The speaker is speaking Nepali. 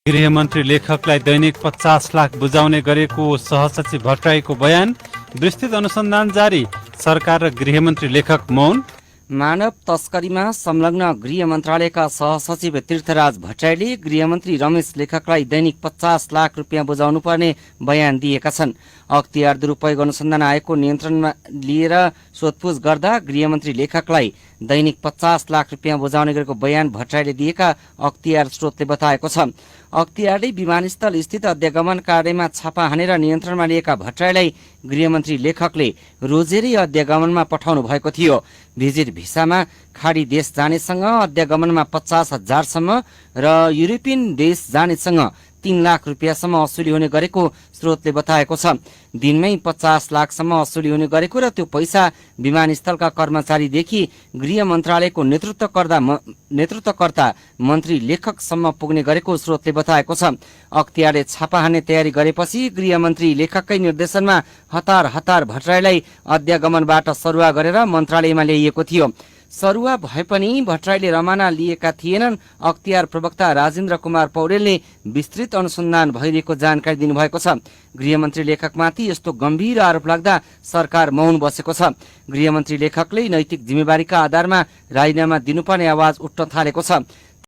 गृहमन्त्री लेखकलाई दैनिक 50 लाख बुझाउने गरेको सहसचिव भट्टराईको बयान। विस्तृत अनुसन्धान जारी, सरकार र गृहमन्त्री लेखक मौन। मानव तस्करीमा संलग्न गृह मन्त्रालयका सहसचिव तीर्थराज भट्टराईले गृहमन्त्री रमेश लेखकलाई दैनिक 50 लाख रुपियाँ बुझाउनु पर्ने बयान दिएका छन्। अख्तियार दुरुपयोग अनुसन्धान आयोगको नियन्त्रणमा लिएर सोधपुछ गर्दा गृहमन्त्री लेखकलाई दैनिक 50 लाख रुपियाँ बुझाउने गरेको बयान भट्टराईले दिएका अख्तियार स्रोतले बताएको छ। अख्तियारले विमानस्थल स्थित अध्यागमन कार्यमा छापा हानेर नियन्त्रणमा लिएका भट्टराईलाई गृहमन्त्री लेखकले रोजेरै अध्यागमनमा पठाउनु भएको थियो। भिजिट भिसामा खाडी देश जानेसँग अध्यागमनमा 50,000सम्म र युरोपियन देश जानेसँग 3 लाख रुपियाँसम्म असुली हुने गरेको स्रोतले बताएको छ। दिनमै 50 लाखसम्म असुली हुने गरेको र त्यो पैसा विमानस्थलका कर्मचारीदेखि गृह मन्त्रालयको नेतृत्वकर्ता मन्त्री लेखकसम्म पुग्ने गरेको स्रोतले बताएको छ। अख्तियारले छापा हान्ने तयारी गरेपछि गृहमन्त्री लेखककै निर्देशनमा हतार भट्टराईलाई अध्यागमनबाट सरुवा गरेर मन्त्रालयमा ल्याइएको थियो। सरुवा भए पनि भट्टराईले रमाना लिएका थिएनन्। अख्तियार प्रवक्ता राजेन्द्र कुमार पौडेलले विस्तृत अनुसन्धान भइरहेको जानकारी दिनुभएको छ। गृहमन्त्री लेखकमाथि यस्तो गम्भीर आरोप लाग्दा सरकार मौन बसेको छ। गृहमन्त्री लेखकले नैतिक जिम्मेवारीका आधारमा राजीनामा दिनुपर्ने आवाज उठ्न थालेको छ।